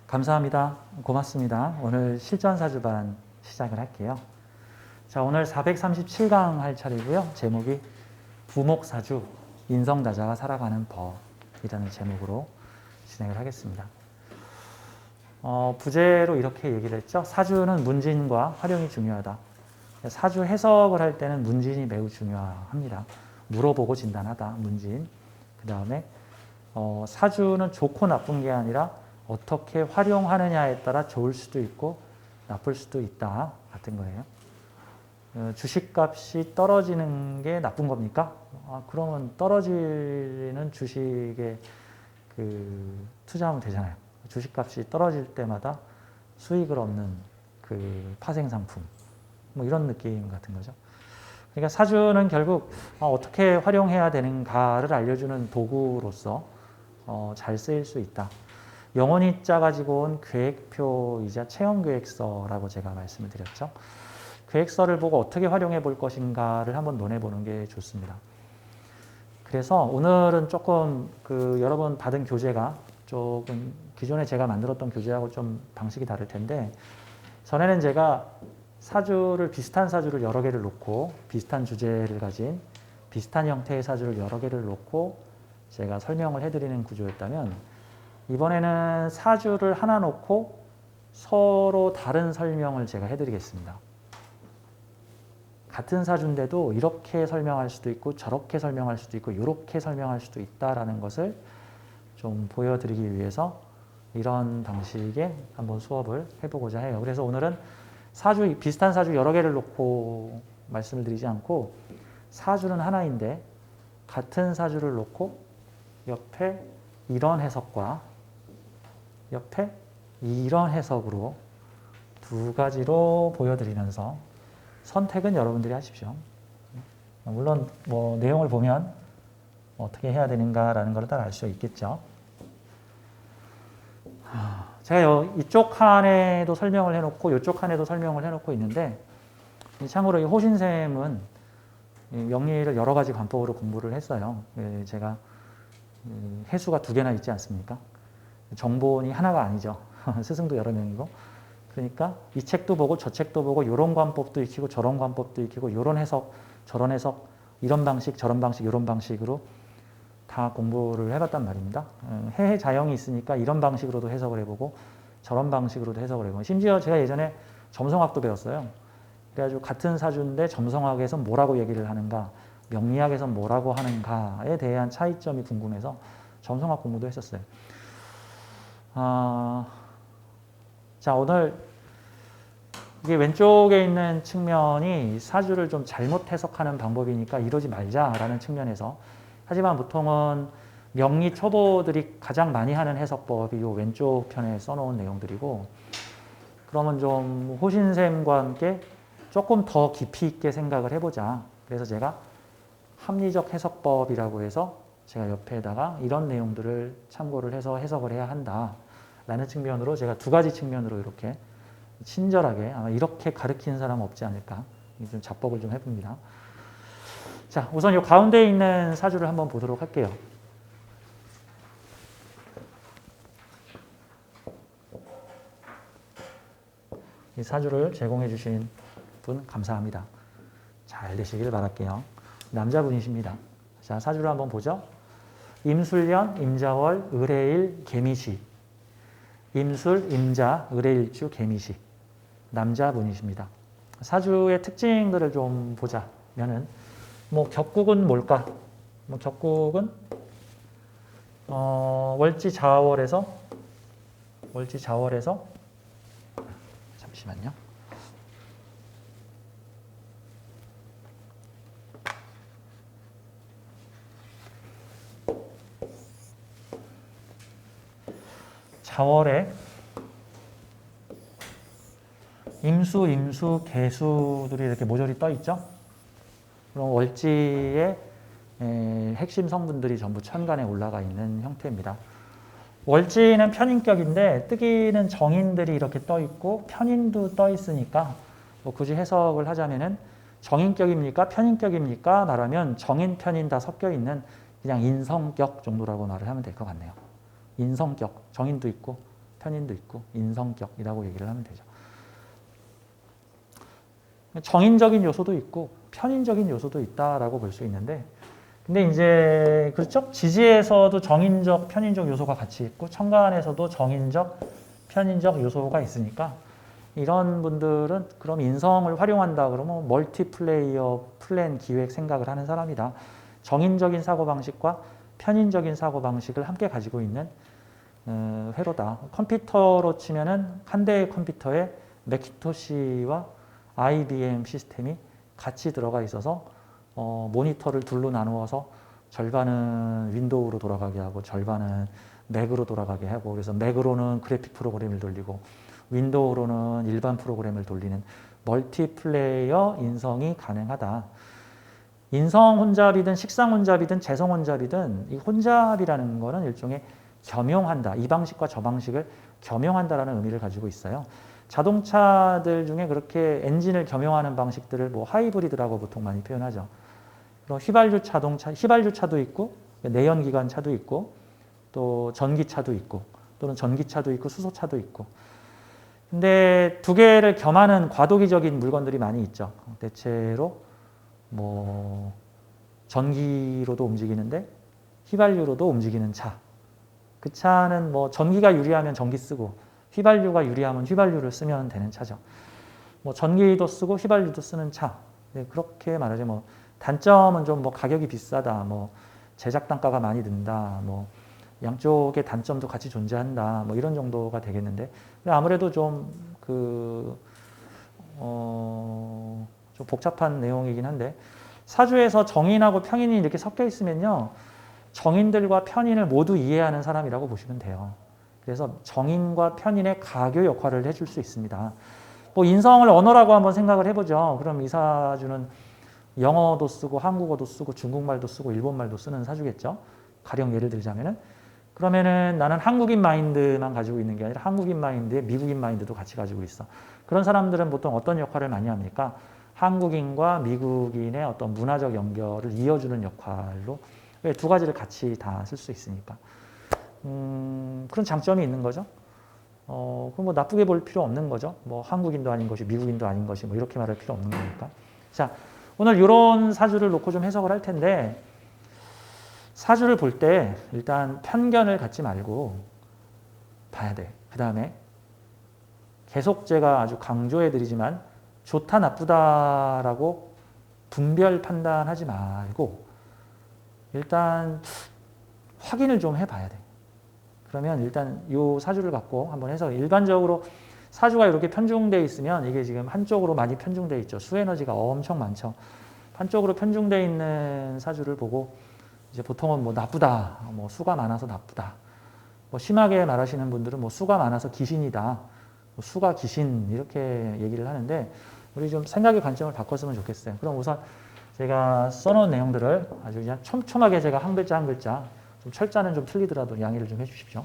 감사합니다. 고맙습니다. 오늘 실전사주반 시작을 할게요. 자, 오늘 437강 할 차례고요. 제목이 부목사주, 인성다자가 살아가는 법이라는 제목으로 진행을 하겠습니다. 부제로 이렇게 얘기를 했죠. 사주는 문진과 활용이 중요하다. 사주 해석을 할 때는 문진이 매우 중요합니다. 물어보고 진단하다, 문진. 그 다음에 사주는 좋고 나쁜 게 아니라 어떻게 활용하느냐에 따라 좋을 수도 있고 나쁠 수도 있다 같은 거예요. 주식값이 떨어지는 게 나쁜 겁니까? 그러면 떨어지는 주식에 투자하면 되잖아요. 주식값이 떨어질 때마다 수익을 얻는 파생상품, 뭐 이런 느낌 같은 거죠. 그러니까 사주는 결국 어떻게 활용해야 되는가를 알려주는 도구로서 잘 쓰일 수 있다. 영혼이자 가지고 온 계획표이자 체험계획서라고 제가 말씀을 드렸죠. 계획서를 보고 어떻게 활용해 볼 것인가를 한번 논해 보는 게 좋습니다. 그래서 오늘은 조금 여러분 받은 교재가 조금 기존에 제가 만들었던 교재하고 좀 방식이 다를 텐데, 전에는 제가 비슷한 사주를 여러 개를 놓고 비슷한 주제를 가진 비슷한 형태의 사주를 여러 개를 놓고 제가 설명을 해드리는 구조였다면, 이번에는 사주를 하나 놓고 서로 다른 설명을 제가 해드리겠습니다. 같은 사주인데도 이렇게 설명할 수도 있고 저렇게 설명할 수도 있고 이렇게 설명할 수도 있다라는 것을 좀 보여드리기 위해서 이런 방식의 한번 수업을 해보고자 해요. 그래서 오늘은 비슷한 사주 여러 개를 놓고 말씀을 드리지 않고, 사주는 하나인데 같은 사주를 놓고 옆에 이런 해석과 옆에 이런 해석으로 두 가지로 보여드리면서 선택은 여러분들이 하십시오. 물론 뭐 내용을 보면 어떻게 해야 되는가라는 걸 다 알 수 있겠죠. 제가 이쪽 칸에도 설명을 해놓고 이쪽 칸에도 설명을 해놓고 있는데, 참고로 이 호신쌤은 명리를 여러 가지 관법으로 공부를 했어요. 제가 해수가 2개나 있지 않습니까? 정본이 하나가 아니죠. 스승도 여러 명이고. 그러니까 이 책도 보고 저 책도 보고 이런 관법도 익히고 저런 관법도 익히고 이런 해석 저런 해석 이런 방식 저런 방식 이런 방식으로 다 공부를 해봤단 말입니다. 해해 자형이 있으니까 이런 방식으로도 해석을 해보고 저런 방식으로도 해석을 해보고, 심지어 제가 예전에 점성학도 배웠어요. 그래가지고 같은 사주인데 점성학에서 뭐라고 얘기를 하는가, 명리학에서 뭐라고 하는가에 대한 차이점이 궁금해서 점성학 공부도 했었어요. 자, 오늘 이게 왼쪽에 있는 측면이 사주를 좀 잘못 해석하는 방법이니까 이러지 말자라는 측면에서, 하지만 보통은 명리 초보들이 가장 많이 하는 해석법이 이 왼쪽 편에 써놓은 내용들이고, 그러면 좀 호신쌤과 함께 조금 더 깊이 있게 생각을 해보자. 그래서 제가 합리적 해석법이라고 해서 제가 옆에다가 이런 내용들을 참고를 해서 해석을 해야 한다라는 측면으로 제가 2가지 측면으로 이렇게 친절하게, 아마 이렇게 가르치는 사람은 없지 않을까, 좀 자법을 좀 해봅니다. 자, 우선 이 가운데 있는 사주를 한번 보도록 할게요. 이 사주를 제공해 주신 분 감사합니다. 잘 되시길 바랄게요. 남자분이십니다. 자, 사주를 한번 보죠. 임술년, 임자월, 을해일, 개미시. 임술, 임자, 을해일주, 개미시. 남자분이십니다. 사주의 특징들을 좀 보자면은, 격국은 뭘까? 격국은 월지 자월에서 잠시만요. 자월에 임수, 개수들이 이렇게 모조리 떠 있죠. 그럼 월지의 핵심 성분들이 전부 천간에 올라가 있는 형태입니다. 월지는 편인격인데 뜨기는 정인들이 이렇게 떠 있고 편인도 떠 있으니까, 굳이 해석을 하자면은 정인격입니까? 편인격입니까? 말하면 정인, 편인 다 섞여 있는 그냥 인성격 정도라고 말을 하면 될 것 같네요. 인성격, 정인도 있고 편인도 있고 인성격이라고 얘기를 하면 되죠. 정인적인 요소도 있고 편인적인 요소도 있다라고 볼 수 있는데, 근데 이제 그렇죠? 지지에서도 정인적, 편인적 요소가 같이 있고 천간에서도 정인적, 편인적 요소가 있으니까 이런 분들은 그럼 인성을 활용한다 그러면 멀티플레이어 플랜 기획 생각을 하는 사람이다. 정인적인 사고방식과 편인적인 사고방식을 함께 가지고 있는 회로다. 컴퓨터로 치면은 한 대의 컴퓨터에 매킨토시와 IBM 시스템이 같이 들어가 있어서 모니터를 둘로 나누어서 절반은 윈도우로 돌아가게 하고 절반은 맥으로 돌아가게 하고, 그래서 맥으로는 그래픽 프로그램을 돌리고 윈도우로는 일반 프로그램을 돌리는 멀티플레이어 인성이 가능하다. 인성 혼잡이든 식상 혼잡이든 재성 혼잡이든 이 혼잡이라는 거는 일종의 겸용한다. 이 방식과 저 방식을 겸용한다라는 의미를 가지고 있어요. 자동차들 중에 그렇게 엔진을 겸용하는 방식들을 뭐 하이브리드라고 보통 많이 표현하죠. 그럼 휘발유 자동차, 휘발유차도 있고 내연기관 차도 있고 또 전기차도 있고 또는 전기차도 있고 수소차도 있고. 근데 두 개를 겸하는 과도기적인 물건들이 많이 있죠. 대체로 뭐 전기로도 움직이는데 휘발유로도 움직이는 차. 그 차는 뭐 전기가 유리하면 전기 쓰고 휘발유가 유리하면 휘발유를 쓰면 되는 차죠. 뭐 전기도 쓰고 휘발유도 쓰는 차. 네, 그렇게 말하죠. 뭐 단점은 좀 뭐 가격이 비싸다, 뭐 제작 단가가 많이 든다, 뭐 양쪽의 단점도 같이 존재한다, 뭐 이런 정도가 되겠는데, 아무래도 좀 좀 복잡한 내용이긴 한데, 사주에서 정인하고 편인이 이렇게 섞여 있으면요, 정인들과 편인을 모두 이해하는 사람이라고 보시면 돼요. 그래서 정인과 편인의 가교 역할을 해줄 수 있습니다. 뭐 인성을 언어라고 한번 생각을 해보죠. 그럼 이 사주는 영어도 쓰고 한국어도 쓰고 중국말도 쓰고 일본말도 쓰는 사주겠죠. 가령 예를 들자면은, 그러면은 나는 한국인 마인드만 가지고 있는 게 아니라 한국인 마인드에 미국인 마인드도 같이 가지고 있어. 그런 사람들은 보통 어떤 역할을 많이 합니까? 한국인과 미국인의 어떤 문화적 연결을 이어주는 역할로, 왜 두 가지를 같이 다 쓸 수 있으니까. 그런 장점이 있는 거죠. 그럼 뭐 나쁘게 볼 필요 없는 거죠. 뭐 한국인도 아닌 것이 미국인도 아닌 것이 뭐 이렇게 말할 필요 없는 거니까. 자, 오늘 이런 사주를 놓고 좀 해석을 할 텐데, 사주를 볼 때 일단 편견을 갖지 말고 봐야 돼. 그 다음에 계속 제가 아주 강조해 드리지만 좋다 나쁘다라고 분별 판단하지 말고 일단 확인을 좀 해봐야 돼. 그러면 일단 이 사주를 갖고 한번 해서, 일반적으로 사주가 이렇게 편중되어 있으면 이게 지금 한쪽으로 많이 편중되어 있죠. 수에너지가 엄청 많죠. 한쪽으로 편중되어 있는 사주를 보고 이제 보통은 뭐 나쁘다, 뭐 수가 많아서 나쁘다, 뭐 심하게 말하시는 분들은 뭐 수가 많아서 귀신이다, 뭐 수가 귀신 이렇게 얘기를 하는데, 우리 좀 생각의 관점을 바꿨으면 좋겠어요. 그럼 우선 제가 써놓은 내용들을 아주 그냥 촘촘하게 제가 한 글자 한 글자, 좀 철자는 좀 틀리더라도 양해를 좀 해주십시오.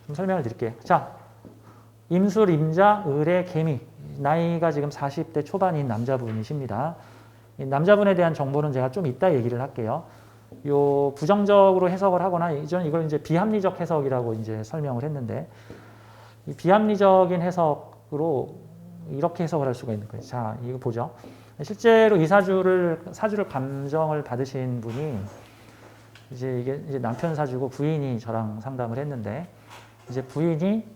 좀 설명을 드릴게요. 자, 임술, 임자, 을의 개미. 나이가 지금 40대 초반인 남자분이십니다. 이 남자분에 대한 정보는 제가 좀 이따 얘기를 할게요. 요 부정적으로 해석을 하거나, 저는 이걸 이제 비합리적 해석이라고 이제 설명을 했는데, 이 비합리적인 해석으로 이렇게 해석을 할 수가 있는 거예요. 자, 이거 보죠. 실제로 이 사주를 감정을 받으신 분이 이게 이제 남편 사주고 부인이 저랑 상담을 했는데, 이제 부인이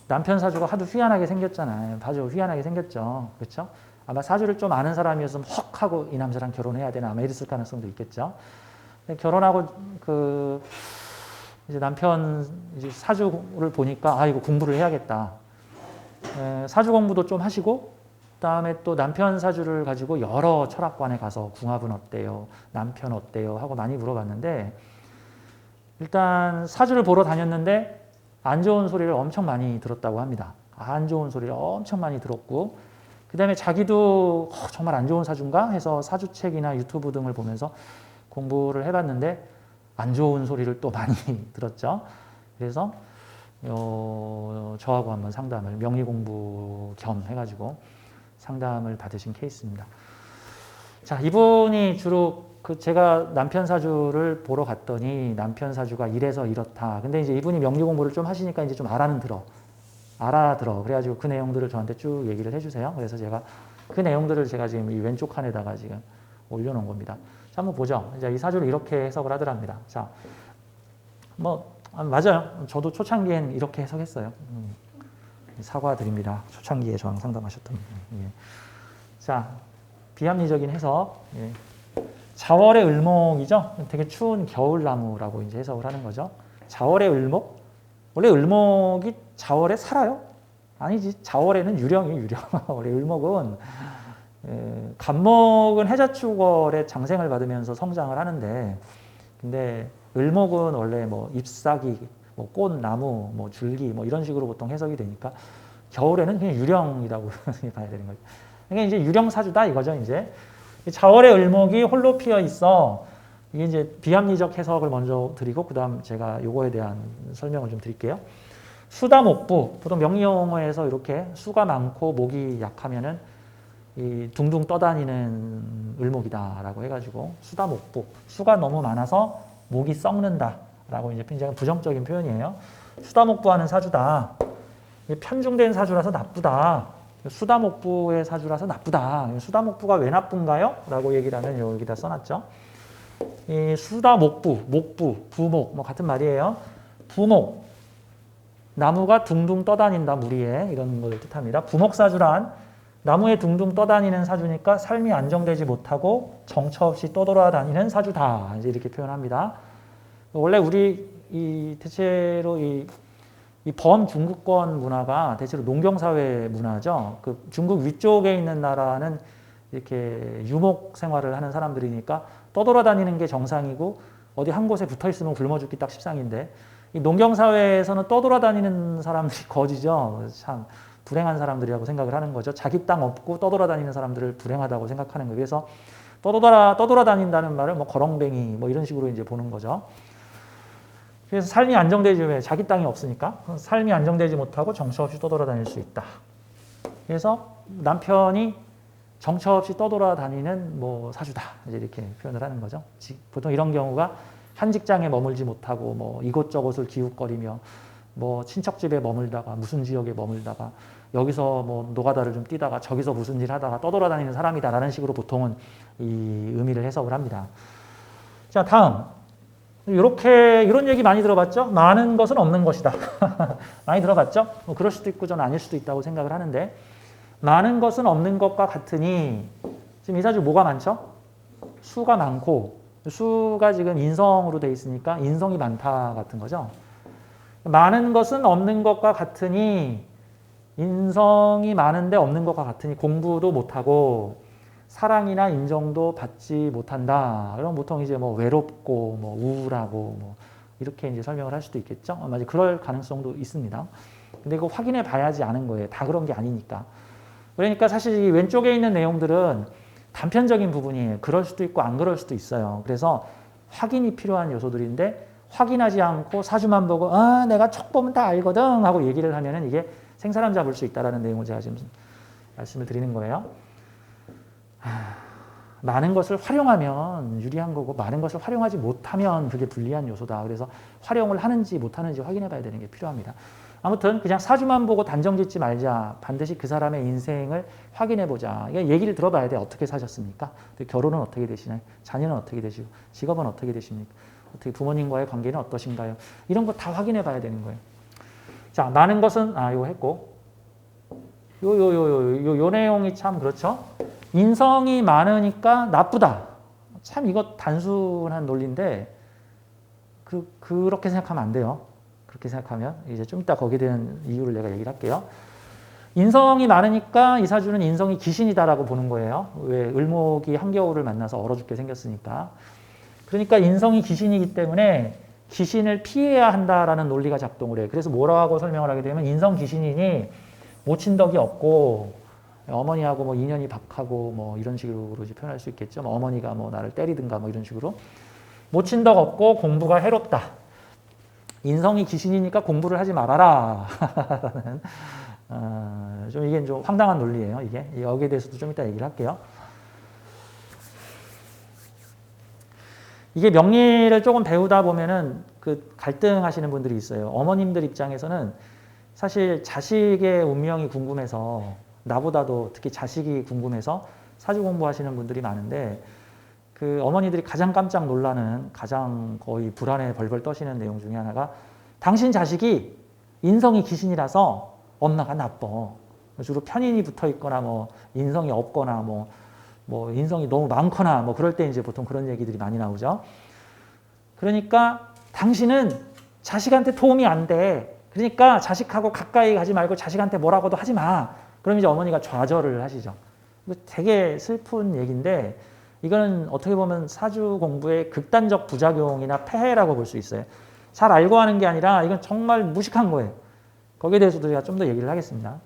남편 사주가 하도 휘한하게 생겼잖아요. 아주 휘한하게 생겼죠. 그렇죠? 아마 사주를 좀 아는 사람이었으면 헉 하고 이 남자랑 결혼해야 되나 아마 이랬을 가능성도 있겠죠. 결혼하고 이제 남편 이제 사주를 보니까 이거 공부를 해야겠다. 사주 공부도 좀 하시고, 그다음에 또 남편 사주를 가지고 여러 철학관에 가서 궁합은 어때요? 남편 어때요? 하고 많이 물어봤는데, 일단 사주를 보러 다녔는데 안 좋은 소리를 엄청 많이 들었다고 합니다. 안 좋은 소리를 엄청 많이 들었고, 그 다음에 자기도 정말 안 좋은 사주인가 해서 사주책이나 유튜브 등을 보면서 공부를 해봤는데 안 좋은 소리를 또 많이 들었죠. 그래서 저하고 한번 상담을, 명리공부 겸 해가지고 상담을 받으신 케이스입니다. 자, 이분이 주로 제가 남편 사주를 보러 갔더니 남편 사주가 이래서 이렇다. 근데 이제 이분이 명리 공부를 좀 하시니까 이제 좀 알아들어. 그래가지고 그 내용들을 저한테 쭉 얘기를 해주세요. 그래서 제가 그 내용들을 제가 지금 이 왼쪽 칸에다가 지금 올려놓은 겁니다. 자, 한번 보죠. 이제 이 사주를 이렇게 해석을 하더랍니다. 자, 맞아요. 저도 초창기엔 이렇게 해석했어요. 사과드립니다. 초창기에 저랑 상담하셨던. 예. 자, 비합리적인 해석. 예. 자월의 을목이죠. 되게 추운 겨울나무라고 이제 해석을 하는 거죠. 자월의 을목? 원래 을목이 자월에 살아요? 아니지. 자월에는 유령. 원래 을목은 간목은 해자축월에 장생을 받으면서 성장을 하는데, 근데 을목은 원래 뭐 잎사귀, 뭐 꽃나무, 뭐 줄기, 뭐 이런 식으로 보통 해석이 되니까 겨울에는 그냥 유령이라고 봐야 되는 거죠. 그러니까 이제 유령 사주다 이거죠. 이제 자월의 을목이 홀로 피어 있어. 이게 이제 비합리적 해석을 먼저 드리고 그다음 제가 요거에 대한 설명을 좀 드릴게요. 수다목부, 보통 명리용어에서 이렇게 수가 많고 목이 약하면은 이 둥둥 떠다니는 을목이다라고 해가지고 수다목부, 수가 너무 많아서 목이 썩는다라고 이제 굉장히 부정적인 표현이에요. 수다목부하는 사주다. 편중된 사주라서 나쁘다. 수다목부의 사주라서 나쁘다. 수다목부가 왜 나쁜가요? 라고 얘기를 하면 여기다 써놨죠. 이 수다목부, 목부, 부목 뭐 같은 말이에요. 부목, 나무가 둥둥 떠다닌다 무리에 이런 걸 뜻합니다. 부목사주란 나무에 둥둥 떠다니는 사주니까 삶이 안정되지 못하고 정처 없이 떠돌아다니는 사주다. 이제 이렇게 표현합니다. 원래 우리 대체로 이 범중국권 문화가 대체로 농경사회 문화죠. 그 중국 위쪽에 있는 나라는 이렇게 유목 생활을 하는 사람들이니까 떠돌아다니는 게 정상이고 어디 한 곳에 붙어 있으면 굶어 죽기 딱 십상인데 이 농경사회에서는 떠돌아다니는 사람들이 거지죠. 참 불행한 사람들이라고 생각을 하는 거죠. 자기 땅 없고 떠돌아다니는 사람들을 불행하다고 생각하는 거예요. 그래서 떠돌아다닌다는 말을 뭐 거렁뱅이 뭐 이런 식으로 이제 보는 거죠. 그래서 삶이 안정되지 왜 자기 땅이 없으니까 삶이 안정되지 못하고 정처 없이 떠돌아다닐 수 있다. 그래서 남편이 정처 없이 떠돌아다니는 뭐 사주다. 이제 이렇게 표현을 하는 거죠. 보통 이런 경우가 한 직장에 머물지 못하고 뭐 이곳저곳을 기웃거리며 뭐 친척집에 머물다가 무슨 지역에 머물다가 여기서 뭐 노가다를 좀 뛰다가 저기서 무슨 일 하다가 떠돌아다니는 사람이다라는 식으로 보통은 이 의미를 해석을 합니다. 자, 다음. 이런 얘기 많이 들어봤죠? 많은 것은 없는 것이다. 많이 들어봤죠? 뭐 그럴 수도 있고 저는 아닐 수도 있다고 생각을 하는데 많은 것은 없는 것과 같으니 지금 이 사주 뭐가 많죠? 수가 많고 수가 지금 인성으로 돼 있으니까 인성이 많다 같은 거죠. 많은 것은 없는 것과 같으니 인성이 많은데 없는 것과 같으니 공부도 못하고 사랑이나 인정도 받지 못한다. 그럼 보통 이제 뭐 외롭고 뭐 우울하고 뭐 이렇게 이제 설명을 할 수도 있겠죠. 아마 그럴 가능성도 있습니다. 근데 이거 확인해 봐야지 아는 거예요. 다 그런 게 아니니까. 그러니까 사실 이 왼쪽에 있는 내용들은 단편적인 부분이에요. 그럴 수도 있고 안 그럴 수도 있어요. 그래서 확인이 필요한 요소들인데 확인하지 않고 사주만 보고 내가 척 보면 다 알거든 하고 얘기를 하면은 이게 생사람 잡을 수 있다라는 내용을 제가 지금 말씀을 드리는 거예요. 많은 것을 활용하면 유리한 거고 많은 것을 활용하지 못하면 그게 불리한 요소다. 그래서 활용을 하는지 못하는지 확인해 봐야 되는 게 필요합니다. 아무튼 그냥 사주만 보고 단정 짓지 말자. 반드시 그 사람의 인생을 확인해 보자. 얘기를 들어봐야 돼. 어떻게 사셨습니까? 결혼은 어떻게 되시나요? 자녀는 어떻게 되시고 직업은 어떻게 되십니까? 어떻게 부모님과의 관계는 어떠신가요? 이런 거 다 확인해 봐야 되는 거예요. 자, 많은 것은 이거 했고 요 내용이 참 그렇죠. 인성이 많으니까 나쁘다. 참 이거 단순한 논리인데 그렇게 생각하면 안 돼요. 그렇게 생각하면 이제 좀 이따 거기에 대한 이유를 내가 얘기를 할게요. 인성이 많으니까 이 사주는 인성이 귀신이다라고 보는 거예요. 왜 을목이 한겨울을 만나서 얼어 죽게 생겼으니까. 그러니까 인성이 귀신이기 때문에 귀신을 피해야 한다라는 논리가 작동을 해요. 그래서 뭐라고 설명을 하게 되면 인성 귀신이니 모친 덕이 없고 어머니하고 뭐 인연이 박하고 뭐 이런 식으로 이제 표현할 수 있겠죠. 뭐 어머니가 뭐 나를 때리든가 뭐 이런 식으로 모친 덕 없고 공부가 해롭다. 인성이 귀신이니까 공부를 하지 말아라. 좀 이게 좀 황당한 논리예요. 이게 여기에 대해서도 좀 이따 얘기를 할게요. 이게 명리를 조금 배우다 보면은 그 갈등하시는 분들이 있어요. 어머님들 입장에서는 사실 자식의 운명이 궁금해서 나보다도 특히 자식이 궁금해서 사주 공부하시는 분들이 많은데 그 어머니들이 가장 깜짝 놀라는 가장 거의 불안에 벌벌 떠시는 내용 중에 하나가 당신 자식이 인성이 귀신이라서 엄마가 나빠. 주로 편인이 붙어 있거나 뭐 인성이 없거나 뭐 인성이 너무 많거나 뭐 그럴 때 이제 보통 그런 얘기들이 많이 나오죠. 그러니까 당신은 자식한테 도움이 안 돼. 그러니까 자식하고 가까이 가지 말고 자식한테 뭐라고도 하지 마. 그럼 이제 어머니가 좌절을 하시죠. 이거 되게 슬픈 얘기인데 이거는 어떻게 보면 사주 공부의 극단적 부작용이나 폐해라고 볼 수 있어요. 잘 알고 하는 게 아니라 이건 정말 무식한 거예요. 거기에 대해서도 제가 좀 더 얘기를 하겠습니다.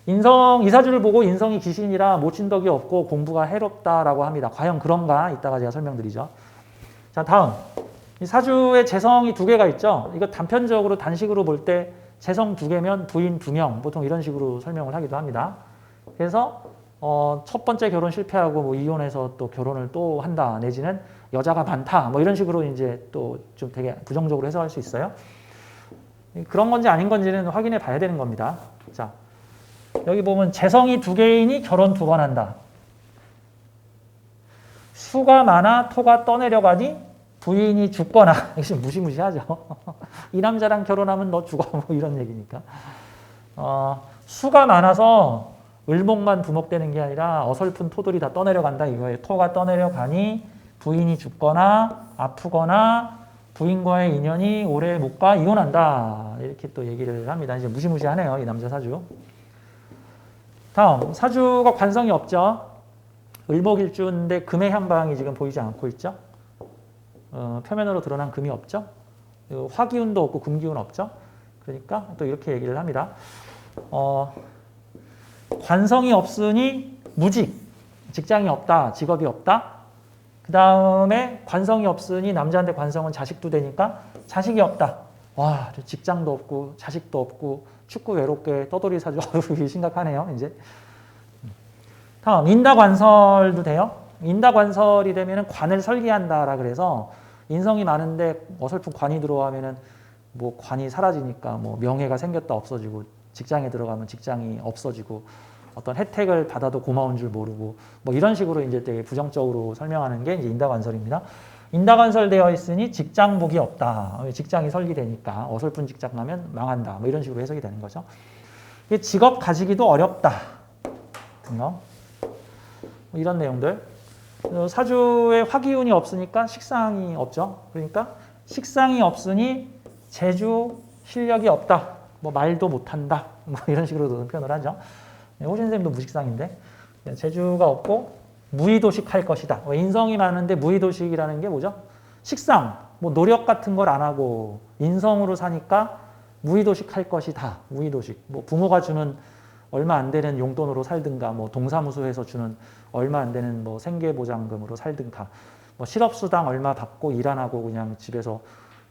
이 사주를 보고 인성이 귀신이라 모친덕이 없고 공부가 해롭다라고 합니다. 과연 그런가? 이따가 제가 설명드리죠. 자, 다음. 이 사주에 재성이 2개가 있죠. 이거 단편적으로 단식으로 볼 때 재성 2개면 부인 2명, 보통 이런 식으로 설명을 하기도 합니다. 그래서 첫 번째 결혼 실패하고 뭐 이혼해서 또 결혼을 또 한다, 내지는 여자가 많다, 뭐 이런 식으로 이제 또 좀 되게 부정적으로 해석할 수 있어요. 그런 건지 아닌 건지는 확인해 봐야 되는 겁니다. 자, 여기 보면 재성이 2개이니 결혼 2번 한다. 수가 많아 토가 떠내려가니 부인이 죽거나, 이게 무시무시하죠. 이 남자랑 결혼하면 너 죽어, 뭐 이런 얘기니까. 수가 많아서 을목만 부목되는 게 아니라 어설픈 토들이 다 떠내려간다 이거예요. 토가 떠내려가니 부인이 죽거나 아프거나 부인과의 인연이 오래 못 가 이혼한다. 이렇게 또 얘기를 합니다. 이제 무시무시하네요. 이 남자 사주. 다음, 사주가 관성이 없죠. 을목일주인데 금의 향방이 지금 보이지 않고 있죠. 표면으로 드러난 금이 없죠. 화기운도 없고 금기운 없죠. 그러니까 또 이렇게 얘기를 합니다. 관성이 없으니 무직, 직장이 없다, 직업이 없다. 그 다음에 관성이 없으니 남자한테 관성은 자식도 되니까 자식이 없다. 와, 직장도 없고 자식도 없고 축구 외롭게 떠돌이 사주. 심각하네요. 이제 다음 인다관설도 돼요. 인다관설이 되면은 관을 설계한다라 그래서 인성이 많은데 어설픈 관이 들어가면은 뭐 관이 사라지니까 뭐 명예가 생겼다 없어지고 직장에 들어가면 직장이 없어지고 어떤 혜택을 받아도 고마운 줄 모르고 뭐 이런 식으로 이제 되게 부정적으로 설명하는 게 이제 인다관설입니다. 인다관설되어 있으니 직장복이 없다. 직장이 설계되니까 어설픈 직장 가면 망한다. 뭐 이런 식으로 해석이 되는 거죠. 직업 가지기도 어렵다. 뭐 이런 내용들. 사주에 화기운이 없으니까 식상이 없죠. 그러니까 식상이 없으니 재주 실력이 없다. 뭐 말도 못한다. 뭐 이런 식으로도 표현을 하죠. 호신쌤도 무식상인데 재주가 없고 무의도식할 것이다. 인성이 많은데 무의도식이라는 게 뭐죠? 식상, 뭐 노력 같은 걸 안 하고 인성으로 사니까 무의도식할 것이다. 무의도식. 뭐 부모가 주는 얼마 안 되는 용돈으로 살든가, 뭐 동사무소에서 주는 얼마 안 되는 뭐 생계보장금으로 살든가, 뭐 실업수당 얼마 받고 일 안 하고 그냥 집에서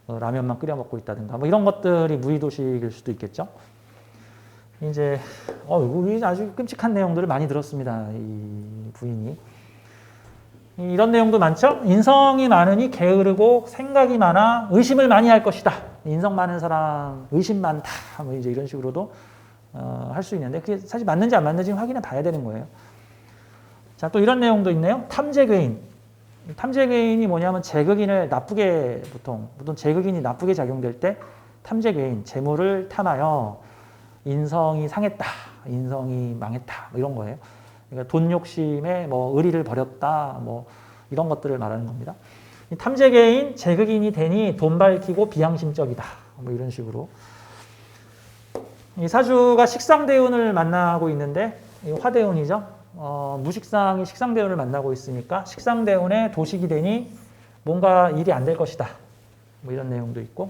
라면만 끓여 먹고 있다든가, 뭐 이런 것들이 무의도식일 수도 있겠죠. 이제 이거 아주 끔찍한 내용들을 많이 들었습니다. 이 부인이. 이런 내용도 많죠. 인성이 많으니 게으르고 생각이 많아 의심을 많이 할 것이다. 인성 많은 사람 의심 많다. 뭐 이제 이런 식으로도 할 수 있는데 그게 사실 맞는지 안 맞는지 확인해 봐야 되는 거예요. 자, 또 이런 내용도 있네요. 탐재괴인. 탐재괴인이 뭐냐면 재극인을 나쁘게 보통 재극인이 나쁘게 작용될 때 탐재괴인, 재물을 탐하여 인성이 상했다, 인성이 망했다, 뭐 이런 거예요. 그러니까 돈 욕심에 뭐 의리를 버렸다, 뭐 이런 것들을 말하는 겁니다. 탐재괴인, 재극인이 되니 돈 밝히고 비양심적이다, 뭐 이런 식으로. 이 사주가 식상대운을 만나고 있는데 화대운이죠. 무식상이 식상대운을 만나고 있으니까 식상대운에 도식이 되니 뭔가 일이 안 될 것이다, 뭐 이런 내용도 있고.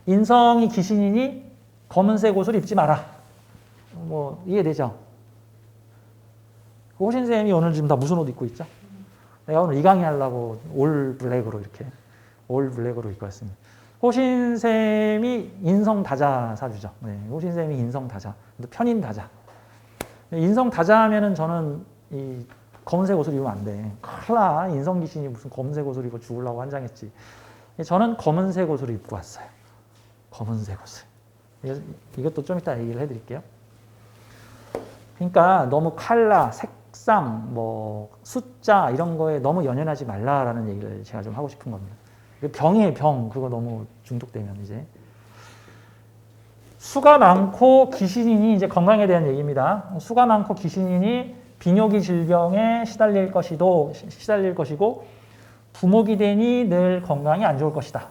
인성이 귀신이니 검은색 옷을 입지 마라. 뭐 이해되죠? 호신쌤이 오늘 지금 다 무슨 옷 입고 있죠? 내가 오늘 이 강의 하려고 올 블랙으로 입고 왔습니다. 호신쌤이 인성다자 사주죠. 네, 호신쌤이 인성다자, 편인다자. 인성다자 하면은 저는 이 검은색 옷을 입으면 안 돼. 큰일 나. 인성 귀신이 무슨 검은색 옷을 입고 죽으려고 환장했지. 저는 검은색 옷을 입고 왔어요. 검은색 옷을. 이것도 좀 이따 얘기를 해드릴게요. 그러니까 너무 컬러, 색상, 뭐 숫자 이런 거에 너무 연연하지 말라라는 얘기를 제가 좀 하고 싶은 겁니다. 병이에요, 병. 그거 너무 중독되면 이제. 수가 많고 기신이니 이제 건강에 대한 얘기입니다. 수가 많고 기신이니 비뇨기 질병에 시달릴 것이고 부목이 되니 늘 건강이 안 좋을 것이다.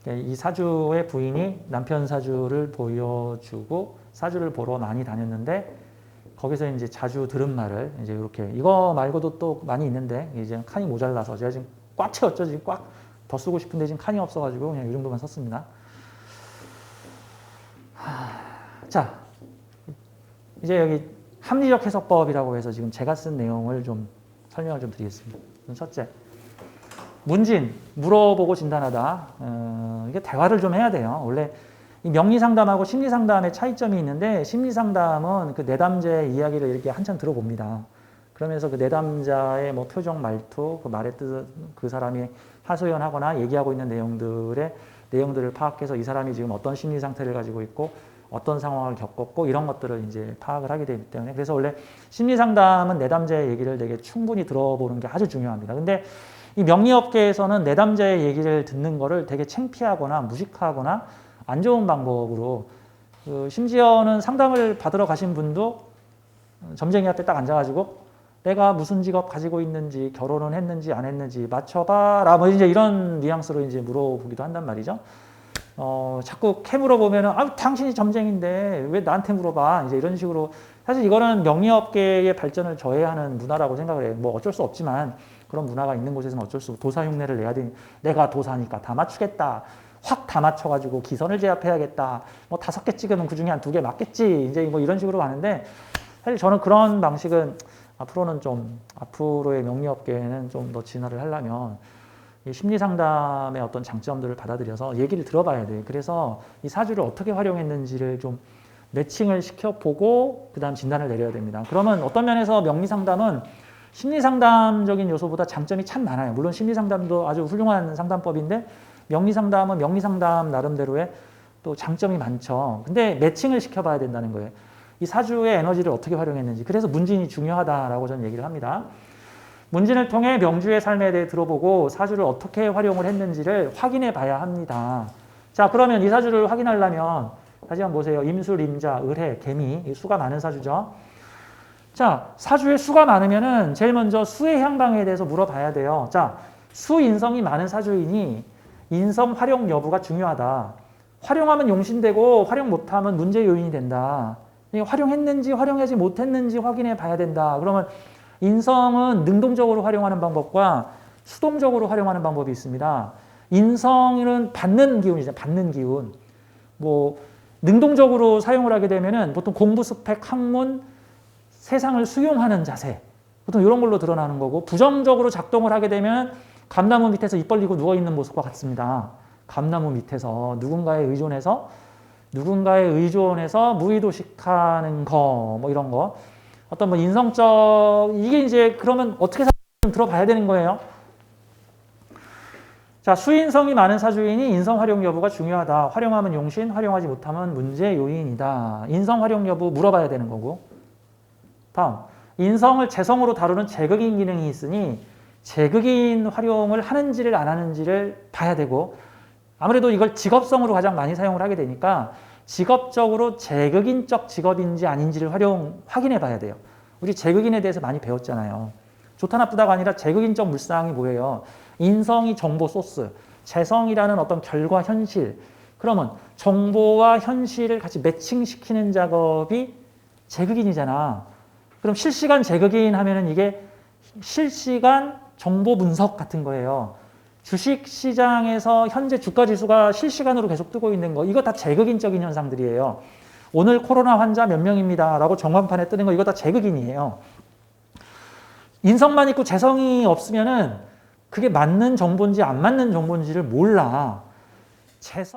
이 사주의 부인이 남편 사주를 보여주고 사주를 보러 많이 다녔는데 거기서 이제 자주 들은 말을 이제 이렇게 이거 말고도 또 많이 있는데 이제 칸이 모자라서 제가 지금 꽉 채웠죠. 지금 꽉 더 쓰고 싶은데 지금 칸이 없어가지고 그냥 이 정도만 썼습니다. 자, 이제 여기 합리적 해석법이라고 해서 지금 제가 쓴 내용을 좀 설명을 좀 드리겠습니다. 첫째, 문진, 물어보고 진단하다. 이게 대화를 좀 해야 돼요. 원래 이 명리상담하고 심리상담의 차이점이 있는데 심리상담은 그 내담자의 이야기를 이렇게 한참 들어봅니다. 그러면서 그 내담자의 뭐 표정, 말투, 그 말의 뜻, 그 사람이 하소연하거나 얘기하고 있는 내용들을 파악해서 이 사람이 지금 어떤 심리 상태를 가지고 있고 어떤 상황을 겪었고 이런 것들을 이제 파악을 하게 되기 때문에 그래서 원래 심리상담은 내담자의 얘기를 되게 충분히 들어보는 게 아주 중요합니다. 근데 이 명리업계에서는 내담자의 얘기를 듣는 거를 되게 창피하거나 무식하거나 안 좋은 방법으로 심지어는 상담을 받으러 가신 분도 점쟁이 앞에 딱 앉아가지고 내가 무슨 직업 가지고 있는지 결혼은 했는지 안 했는지 맞춰봐라 뭐 이제 이런 뉘앙스로 이제 물어보기도 한단 말이죠. 자꾸 캐 물어보면은 당신이 점쟁인데 왜 나한테 물어봐 이제 이런 식으로 사실 이거는 명리업계의 발전을 저해하는 문화라고 생각을 해요. 뭐 어쩔 수 없지만 그런 문화가 있는 곳에서는 어쩔 수 없고 도사 흉내를 내야 되니 내가 도사니까 다 맞추겠다. 확 다 맞춰가지고 기선을 제압해야겠다. 뭐 5개 찍으면 그중에 한 2개 맞겠지. 이제 뭐 이런 식으로 가는데 사실 저는 그런 방식은 앞으로는 좀 앞으로의 명리업계에는 좀 더 진화를 하려면 이 심리상담의 어떤 장점들을 받아들여서 얘기를 들어봐야 돼요. 그래서 이 사주를 어떻게 활용했는지를 좀 매칭을 시켜보고 그 다음 진단을 내려야 됩니다. 그러면 어떤 면에서 명리상담은 심리상담적인 요소보다 장점이 참 많아요. 물론 심리상담도 아주 훌륭한 상담법인데 명리상담은 명리상담 나름대로의 또 장점이 많죠. 근데 매칭을 시켜봐야 된다는 거예요. 이 사주의 에너지를 어떻게 활용했는지. 그래서 문진이 중요하다라고 저는 얘기를 합니다. 문진을 통해 명주의 삶에 대해 들어보고 사주를 어떻게 활용을 했는지를 확인해 봐야 합니다. 자, 그러면 이 사주를 확인하려면 다시 한번 보세요. 임술, 임자, 을해, 개미. 이 수가 많은 사주죠. 자, 사주에 수가 많으면은 제일 먼저 수의 향방에 대해서 물어봐야 돼요. 자, 수인성이 많은 사주이니 인성 활용 여부가 중요하다. 활용하면 용신되고 활용 못하면 문제 요인이 된다. 활용했는지 활용하지 못했는지 확인해 봐야 된다. 그러면 인성은 능동적으로 활용하는 방법과 수동적으로 활용하는 방법이 있습니다. 인성은 받는 기운이죠. 받는 기운. 뭐 능동적으로 사용을 하게 되면은 보통 공부 스펙, 학문, 세상을 수용하는 자세. 보통 이런 걸로 드러나는 거고 부정적으로 작동을 하게 되면 감나무 밑에서 입 벌리고 누워있는 모습과 같습니다. 감나무 밑에서 누군가에 의존해서 무의도식하는 거, 뭐 이런 거. 어떤 뭐 인성적, 이게 이제 그러면 어떻게 좀 들어봐야 되는 거예요. 자, 수인성이 많은 사주인이 인성 활용 여부가 중요하다. 활용하면 용신, 활용하지 못하면 문제 요인이다. 인성 활용 여부 물어봐야 되는 거고. 다음, 인성을 재성으로 다루는 재극인 기능이 있으니 재극인 활용을 하는지를 안 하는지를 봐야 되고 아무래도 이걸 직업성으로 가장 많이 사용을 하게 되니까 직업적으로 재극인적 직업인지 아닌지를 확인해 봐야 돼요. 우리 재극인에 대해서 많이 배웠잖아요. 좋다 나쁘다가 아니라 재극인적 물상이 뭐예요? 인성이 정보 소스, 재성이라는 어떤 결과 현실. 그러면 정보와 현실을 같이 매칭시키는 작업이 재극인이잖아. 그럼 실시간 재극인 하면은 이게 실시간 정보 분석 같은 거예요. 주식시장에서 현재 주가지수가 실시간으로 계속 뜨고 있는 거 이거 다 재극인적인 현상들이에요. 오늘 코로나 환자 몇 명입니다 라고 전광판에 뜨는 거 이거 다 재극인이에요. 인성만 있고 재성이 없으면은 그게 맞는 정보인지 안 맞는 정보인지를 몰라. 재성